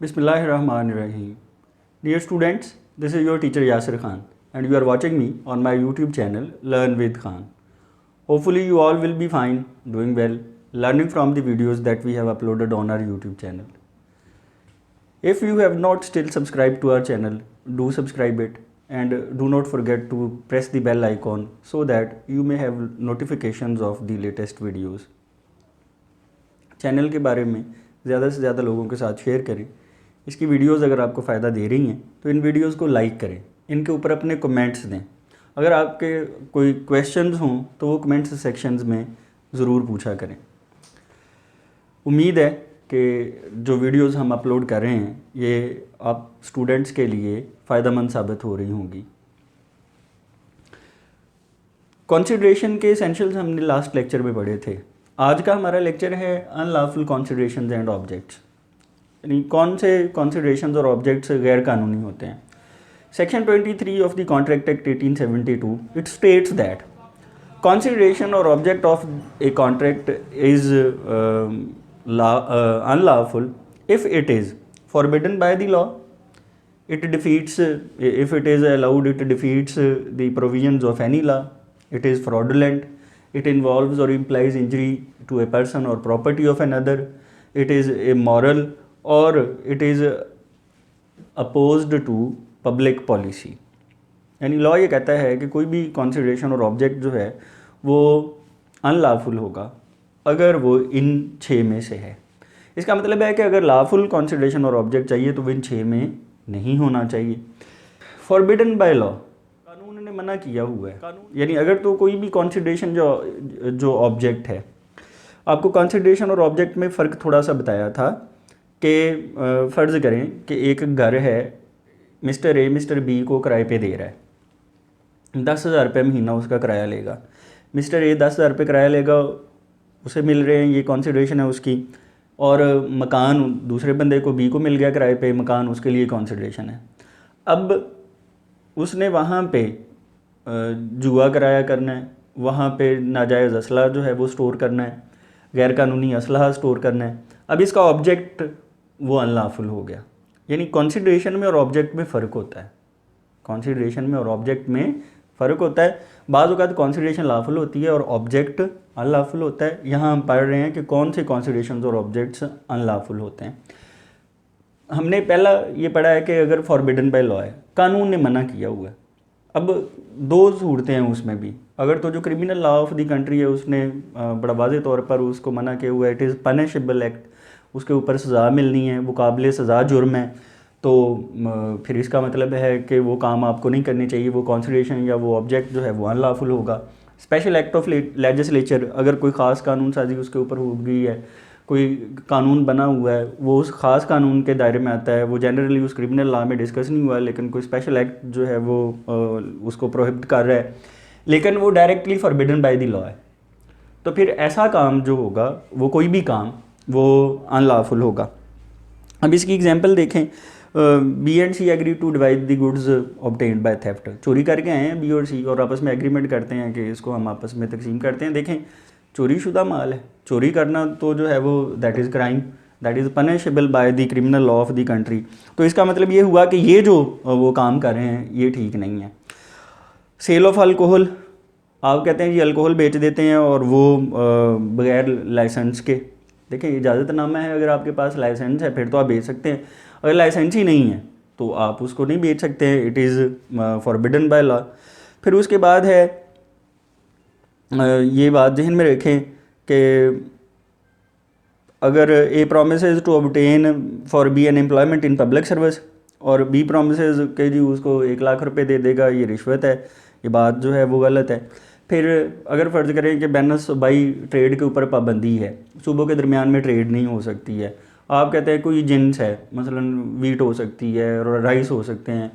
Bismillahirrahmanirrahim. Dear students, this is your teacher Yasir Khan and you are watching me on my YouTube channel Learn with Khan. Hopefully you all will be fine, doing well, learning from the videos that we have uploaded on our YouTube channel. If you have not still subscribed to our channel, do subscribe it and do not forget to press the bell icon so that you may have notifications of the latest videos. Channel के बारे में ज़्यादा से ज़्यादा लोगों के साथ share करें। इसकी वीडियोस अगर आपको फ़ायदा दे रही हैं तो इन वीडियोस को लाइक करें, इनके ऊपर अपने कमेंट्स दें। अगर आपके कोई क्वेश्चंस हों तो वो कमेंट्स सेक्शंस में ज़रूर पूछा करें। उम्मीद है कि जो वीडियोस हम अपलोड कर रहे हैं ये आप स्टूडेंट्स के लिए फ़ायदेमंद साबित हो रही होंगी। कंसिडरेशन के एसेंशियल्स हमने लास्ट लेक्चर में पढ़े थे। आज का हमारा लेक्चर है अनलॉफुल कंसिडरेशंस एंड ऑब्जेक्ट्स, यानी कौन से कंसिडरेशंस और ऑब्जेक्ट्स गैर कानूनी होते हैं। Section 23 of the contract act 1872 it states that consideration और object of a contract is unlawful if it is forbidden by the law, it defeats, if it is allowed, it defeats the provisions of any law, it is fraudulent, it involves or implies injury to a person or property of another, it is immoral or it is opposed to public policy। यानी law ये कहता है कि कोई भी consideration और object जो है वो अनलॉफुल होगा अगर वो इन 6 में से है। इसका मतलब है कि अगर लॉफुल कंसिडरेशन और ऑब्जेक्ट चाहिए तो वो इन 6 में नहीं होना चाहिए। फॉरबिडन बाय लॉ, कानून ने मना किया हुआ है। यानी अगर तो कोई भी कंसिडरेशन जो ऑब्जेक्ट है, आपको कंसिडरेशन और ऑब्जेक्ट में फ़र्क थोड़ा सा बताया था कि फ़र्ज़ करें कि एक घर है, मिस्टर ए मिस्टर बी को किराए पे दे रहा है, 10,000 रुपये महीना उसका किराया लेगा। मिस्टर ए 10,000 रुपये किराया लेगा, उसे मिल रहे हैं, ये कंसिडरेशन है उसकी। और मकान दूसरे बंदे को बी को मिल गया किराए पे, मकान उसके लिए कंसिडरेशन है। अब उसने वहाँ पे जुआ किराया करना है, वहाँ पे नाजायज़ असला जो है वो स्टोर करना है, गैर कानूनी असलहा स्टोर करना है। अब इसका ऑब्जेक्ट वो अनलॉफुल हो गया। यानी कंसिडरेशन में और ऑब्जेक्ट में फ़र्क होता है। कंसिडरेशन में और ऑब्जेक्ट में फ़र्क होता है। बाज़ औक़ात कंसिडरेशन लॉफुल होती है और ऑब्जेक्ट अनलॉफुल होता है। यहाँ हम पढ़ रहे हैं कि कौन से कंसिडरेशंस और ऑब्जेक्ट्स अनलॉफुल होते हैं। हमने पहला ये पढ़ा है कि अगर फॉरबिडन बाय लॉ है, कानून ने मना किया हुआ है। अब 2 सूरतें हैं उसमें भी। अगर तो जो criminal law of the country है उसने बड़ा वाज़े तौर पर उसको मना किया हुआ है, इट इज़ पनिशेबल एक्ट, उसके ऊपर सज़ा मिलनी है, वो काबिल सज़ा जुर्म है, तो फिर इसका मतलब है कि वो काम आपको नहीं करने चाहिए। वो कंसिडरेशन या वो ऑब्जेक्ट जो है वो अनलॉफुल होगा। स्पेशल एक्ट ऑफ लेजिस्लेचर, अगर कोई ख़ास कानून साजी उसके ऊपर हो गई है, कोई कानून बना हुआ है, वो उस ख़ास कानून के दायरे में आता है। वो जनरली उस क्रिमिनल लॉ में डिस्कस नहीं हुआ है, लेकिन कोई स्पेशल एक्ट जो है वो उसको प्रोहिबिट कर रहा है, लेकिन वो directly forbidden by the law है। तो फिर ऐसा काम जो होगा, वो कोई भी काम, वो अनलॉफुल होगा। अब इसकी एग्जांपल देखें। B and C agree to divide the goods obtained by theft. चोरी करके आए हैं बी और सी और आपस में एग्रीमेंट करते हैं कि इसको हम आपस में तकसीम करते हैं। देखें, चोरी शुदा माल है, चोरी करना तो जो है वो that is crime, that is punishable by the criminal law of the country. तो इसका मतलब ये हुआ कि ये जो वो काम कर रहे हैं ये ठीक नहीं है। सेल ऑफ अल्कोहल, आप कहते हैं जी अल्कोहल बेच देते हैं और वो बग़ैर लाइसेंस के। देखें, इजाज़तनामा है, अगर आपके पास लाइसेंस है फिर तो आप बेच सकते हैं, अगर लाइसेंस ही नहीं है तो आप उसको नहीं बेच सकते हैं। It is forbidden by law. फिर उसके बाद है ये बात जहन में रखें कि अगर A promises to obtain for B an employment in public service और बी प्रोमिसेस के जी उसको 1 लाख रुपए दे देगा, ये रिश्वत है, ये बात जो है वो गलत है। फिर अगर फ़र्ज़ करें कि बैन सूबाई ट्रेड के ऊपर पाबंदी है, सूबों के दरमियान में ट्रेड नहीं हो सकती है। आप कहते हैं कोई जिन्स है, मसलन वीट हो सकती है और राइस हो सकते हैं,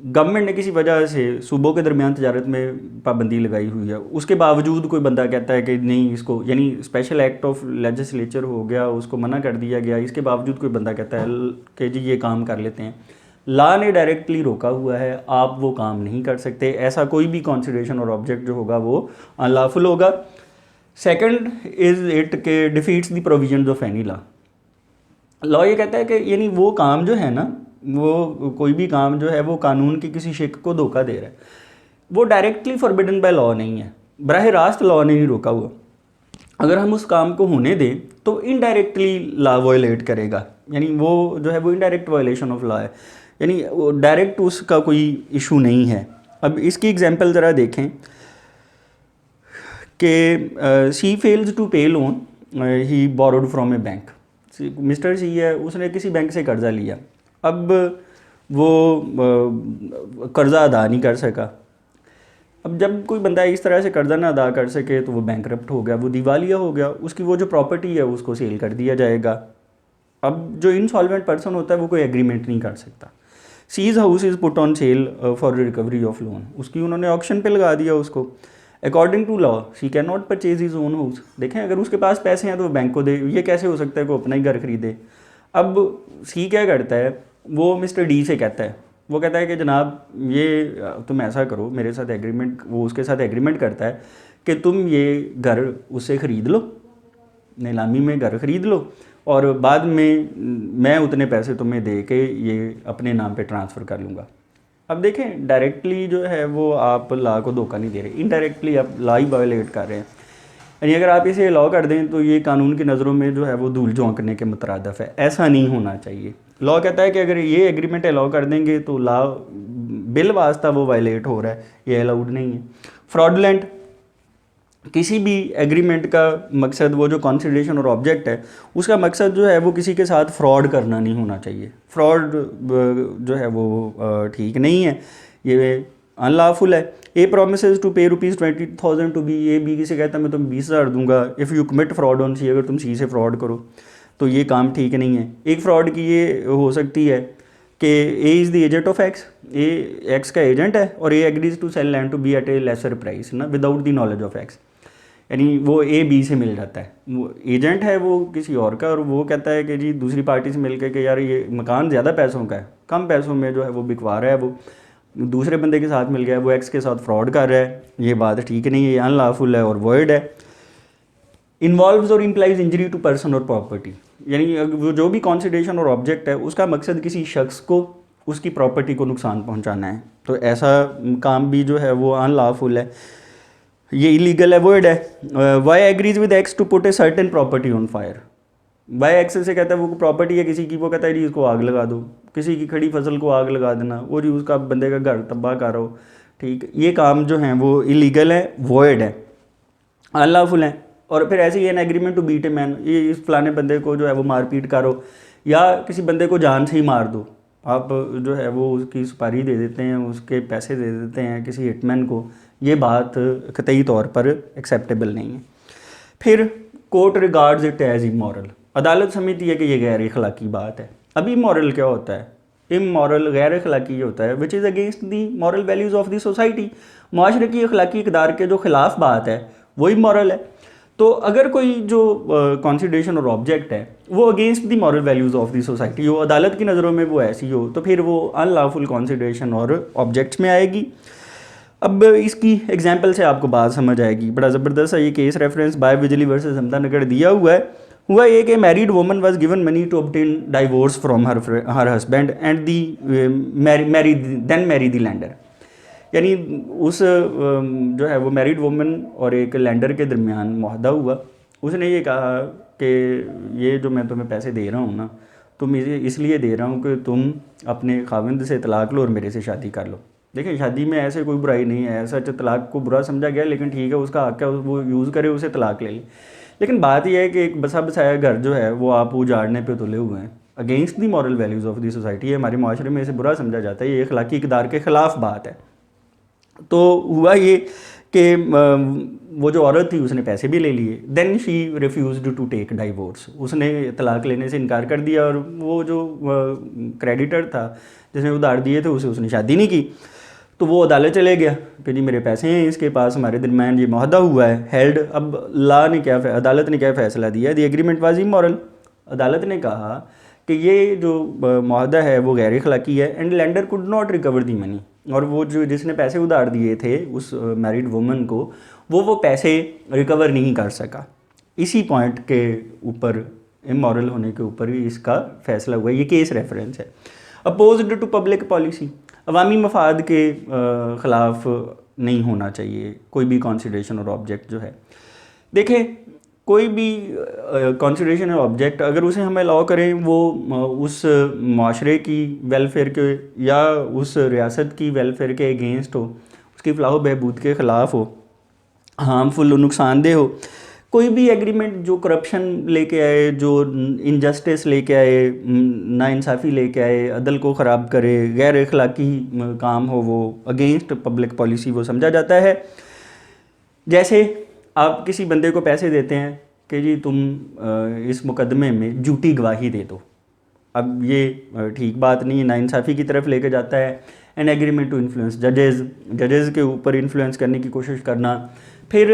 गवर्नमेंट ने किसी वजह से सूबों के दरमियान तजारत में पाबंदी लगाई हुई है, उसके बावजूद कोई बंदा कहता है कि नहीं इसको, यानी स्पेशल एक्ट ऑफ लेजिस्लेचर हो गया, उसको मना कर दिया गया, इसके बावजूद कोई बंदा कहता है कि जी ये काम कर लेते हैं, लॉ ने डायरेक्टली रोका हुआ है, आप वो काम नहीं कर सकते। ऐसा कोई भी कंसिडरेशन और ऑब्जेक्ट जो होगा वो अनलॉफुल होगा। सेकंड इज़ इट के defeats the provisions of any law. Law ये कहता है कि यानी वो काम जो है ना, वो कोई भी काम जो है वो कानून की किसी शिक को धोखा दे रहा है, वो डायरेक्टली फॉरबिडन बाय लॉ नहीं है, बराह रास्त लॉ ने नहीं रोका हुआ। अगर हम उस काम को होने दें तो इनडायरेक्टली लॉ वायलेट करेगा, यानी वो जो है वो इनडायरेक्ट वायलेशन ऑफ लॉ है, यानी डायरेक्ट उसका कोई इशू नहीं है। अब इसकी एग्जांपल ज़रा देखें कि C fails to pay loan ही borrowed from a bank. Mister C है, उसने किसी बैंक से कर्ज़ा लिया, अब वो कर्ज़ा अदा नहीं कर सका। अब जब कोई बंदा इस तरह से कर्ज़ा ना अदा कर सके तो वो बैंकरप्ट हो गया, वो दिवालिया हो गया, उसकी वो जो प्रॉपर्टी है उसको सेल कर दिया जाएगा। अब जो इनसॉल्वेंट पर्सन होता है वो कोई एग्रीमेंट नहीं कर सकता। C's house is put on sale for recovery of loan, उसकी उन्होंने ऑक्शन पे लगा दिया उसको। According to law she can not purchase his own house. देखें, अगर उसके पास पैसे हैं तो वो बैंक को दे, ये कैसे हो सकता है कि वो अपना ही घर खरीदे। अब सी क्या करता है, वो मिस्टर डी से कहता है, वो कहता है कि जनाब ये तुम ऐसा करो मेरे साथ एग्रीमेंट, वो उसके साथ एग्रीमेंट करता है कि तुम ये घर उससे ख़रीद लो, नीलामी में घर ख़रीद लो और बाद में मैं उतने पैसे तुम्हें दे के ये अपने नाम पे ट्रांसफ़र कर लूँगा। अब देखें, डायरेक्टली जो है वो आप लॉ को धोखा नहीं दे रहे, इनडायरेक्टली आप लॉ ही वायलेट कर रहे हैं। यानी अगर आप इसे लॉ कर दें तो ये कानून की नज़रों में जो है वो धूल झोंकने के मुतरादफ है, ऐसा नहीं होना चाहिए। लॉ कहता है कि अगर ये एग्रीमेंट अलाउ कर देंगे तो लॉ बिल वास्ता वो वायलेट हो रहा है, ये अलाउड नहीं है। फ्रॉडलेंट, किसी भी एग्रीमेंट का मकसद, वो जो कॉन्सिडरेशन और ऑब्जेक्ट है उसका मकसद जो है वो किसी के साथ फ्रॉड करना नहीं होना चाहिए। फ्रॉड जो है वो ठीक नहीं है, ये अनलॉफुल है। ए प्रोमिसेस टू पे ₹20,000 टू बी, ए बी से कहता है मैं तुम्हें 20,000 दूंगा if you commit fraud on C, अगर तुम सी से फ्रॉड करो तो ये काम ठीक नहीं है। एक फ्रॉड की ये हो सकती है कि A is the agent of X, A X का एजेंट है और A agrees to sell land to B at a lesser price ना without the knowledge of X, यानी वो ए बी से मिल जाता है, वो एजेंट है वो किसी और का और वो कहता है कि जी दूसरी पार्टी से मिल के कि यार ये मकान ज़्यादा पैसों का है, कम पैसों में जो है वो बिकवा रहा है, वो दूसरे बंदे के साथ मिल गया, वो एक्स के साथ फ्रॉड कर रहा है, ये बात ठीक नहीं है, ये अनलॉफुल है और वॉइड है। इन्वॉल्व्स और इम्प्लाइज इंजरी टू पर्सन और प्रॉपर्टी, यानी वो जो भी कॉन्सिडरेशन और ऑब्जेक्ट है उसका मकसद किसी शख्स को उसकी प्रॉपर्टी को नुकसान पहुंचाना है, तो ऐसा काम भी जो है वो अनलॉफुल है, ये इलीगल है, वॉइड है। Y agrees with X to put a certain property on fire, Y X से कहता है वो प्रॉपर्टी है किसी की, वो कहता है जी इसको आग लगा दो, किसी की खड़ी फसल को आग लगा देना, वो जी उसका बंदे का घर तबाह करो, ठीक, ये काम जो हैं वो इलीगल है, वॉइड है, अनलॉफुल है। और फिर ऐसे ही an agreement to beat a man, ये इस फलाने बंदे को जो है वो मारपीट करो या किसी बंदे को जान से ही मार दो, आप जो है वो उसकी सुपारी दे देते हैं, उसके पैसे दे देते हैं किसी हिटमैन को, ये बात कतई तौर पर एक्सेप्टेबल नहीं है। फिर court regards it as immoral, अदालत समझती है कि ये गैर अखलाकी बात है। अब इमोरल क्या होता है, इमोरल गैर अखलाकी होता है which is against the moral values of the society, माशरे की अखलाकी इकदार के जो खिलाफ बात है वो इमोरल है। तो अगर कोई जो कॉन्सिडरेशन और ऑब्जेक्ट है वो against the moral values of the society हो, अदालत की नज़रों में वो ऐसी हो, तो फिर वो अनलॉफुल कॉन्सिडरेशन और ऑब्जेक्ट्स में आएगी। अब इसकी एग्जांपल से आपको बात समझ आएगी, बड़ा ज़बरदस्त है ये case reference by Bijli versus Hamdanagar दिया हुआ है। हुआ ये कि married woman was given money to obtain divorce from her husband and the married the lender, यानी उस जो है वो मैरिड वुमन और एक लैंडर के दरमियान मुआहदा हुआ। उसने ये कहा कि ये जो मैं तुम्हें पैसे दे रहा हूँ ना, तुम इसे इसलिए दे रहा हूँ कि तुम अपने खाविंद से तलाक लो और मेरे से शादी कर लो। देखिए, शादी में ऐसे कोई बुराई नहीं है, ऐसा तलाक को बुरा समझा गया, लेकिन ठीक है उसका हक है, वो यूज़ करे, उसे तलाक ले ले। लेकिन बात यह है कि एक बसा बसाया घर जो है वो आप उजाड़ने पे तुले हुए हैं, against the moral values of the society है, हमारे माशरे में इसे बुरा समझा जाता है, ये अखलाकी इक़दार के ख़िलाफ़ बात है। तो हुआ ये कि वो जो औरत थी उसने पैसे भी ले लिए, then she refused to take divorce, उसने तलाक लेने से इनकार कर दिया और वो जो क्रेडिटर था जिसने उधार दिए थे उसने शादी नहीं की। तो वो अदालत चले गया कि जी मेरे पैसे हैं इसके पास, हमारे दरमियान ये मुआहदा हुआ है, हेल्ड। अब लॉ ने क्या, अदालत ने क्या फ़ैसला दिया, दी एग्रीमेंट वाज इमोरल। अदालत ने कहा कि ये जो मुआहदा है वो गैर अखलाकी है and lander could not recover the money, और वो जो जिसने पैसे उधार दिए थे उस मैरिड वुमन को, वो पैसे रिकवर नहीं कर सका। इसी पॉइंट के ऊपर इमोरल होने के ऊपर ही इसका फैसला हुआ है। ये केस रेफरेंस है। अपोज्ड टू पब्लिक पॉलिसी, अवामी मफाद के ख़िलाफ़ नहीं होना चाहिए कोई भी कॉन्सिडरेशन और ऑब्जेक्ट जो है। देखिए कोई भी कॉन्सिडरेशन और ऑब्जेक्ट अगर उसे हम अलाउ करें वो उस माशरे की वेलफेयर के या उस रियासत की वेलफेयर के अगेंस्ट हो, उसकी फलाह बहबूद के ख़िलाफ़ हो, हार्मफुल नुकसानदेह हो, कोई भी एग्रीमेंट जो करप्शन लेके आए, जो इनजस्टिस लेके आए, नाइंसाफ़ी लेके आए, अदल को ख़राब करे, गैर अखलाकी काम हो, वो अगेंस्ट पब्लिक पॉलिसी वो समझा जाता है। जैसे आप किसी बंदे को पैसे देते हैं कि जी तुम इस मुकदमे में झूठी गवाही दे दो, अब ये ठीक बात नहीं है, नाइंसाफ़ी की तरफ लेके जाता है। एन एग्रीमेंट टू इन्फ्लुएंस जजेज़ के ऊपर इन्फ्लुएंस करने की कोशिश करना। फिर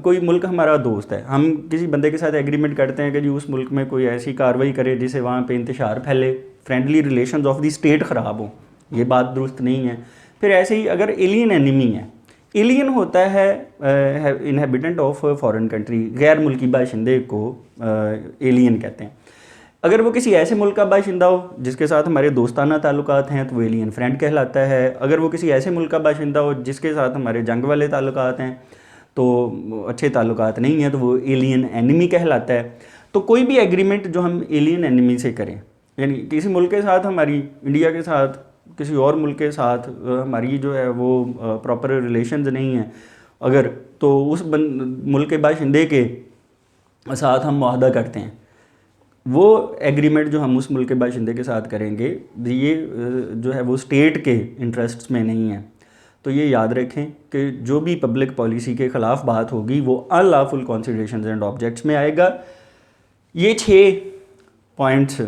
कोई मुल्क हमारा दोस्त है, हम किसी बंदे के साथ एग्रीमेंट करते हैं कि जी उस मुल्क में कोई ऐसी कार्रवाई करे जिससे वहाँ पे इंतशार फैले, friendly relations of the state ख़राब हो, ये बात दुरुस्त नहीं है। फिर ऐसे ही अगर एलियन एनिमी है, एलियन होता है इनहेबिटेंट ऑफ फॉरेन कंट्री, गैर मुल्की बाशिंदे को एलियन कहते हैं। अगर वो किसी ऐसे मुल्क का बाशिंदा हो जिसके साथ हमारे दोस्ताना ताल्लुकात हैं तो वो एलियन फ्रेंड कहलाता है। अगर वो किसी ऐसे मुल्क का बाशिंदा हो जिसके साथ हमारे जंग वाले ताल्लुकात हैं, तो अच्छे ताल्लुकात नहीं हैं, तो वो एलियन एनिमी कहलाता है। तो कोई भी एग्रीमेंट जो हम एलियन एनिमी से करें, यानी किसी मुल्क के साथ हमारी, इंडिया के साथ किसी और मुल्क के साथ हमारी जो है वो प्रॉपर रिलेशंस नहीं है अगर, तो उस मुल्क के बाशिंदे के साथ हम मुआहदा करते हैं, वो एग्रीमेंट जो हम उस मुल्क के बाशिंदे के साथ करेंगे ये जो है वो स्टेट के इंटरेस्ट्स में नहीं है। तो ये याद रखें कि जो भी पब्लिक पॉलिसी के ख़िलाफ़ बात होगी वो अनलॉफुल कॉन्सिडरेशंस एंड ऑब्जेक्ट्स में आएगा। ये 6 पॉइंट्स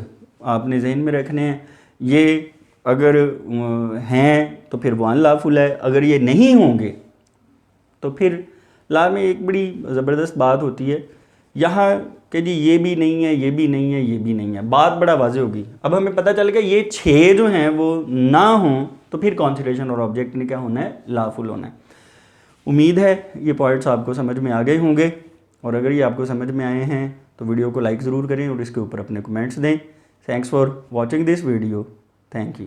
आपने जहन में रखने हैं। ये अगर हैं तो फिर वो अनलॉफुल है, अगर ये नहीं होंगे तो फिर ला में एक बड़ी ज़बरदस्त बात होती है यहाँ कि जी ये भी नहीं है, ये भी नहीं है, ये भी नहीं है, बात बड़ा वाज़ेह होगी। अब हमें पता चल गया ये 6 जो हैं वो ना हों तो फिर कॉन्सिडरेशन और ऑब्जेक्ट ने क्या होना है, लॉफुल होना है। उम्मीद है ये पॉइंट्स आपको समझ में आ गए होंगे, और अगर ये आपको समझ में आए हैं तो वीडियो को लाइक ज़रूर करें और इसके ऊपर अपने कमेंट्स दें। Thanks for watching this video. Thank you.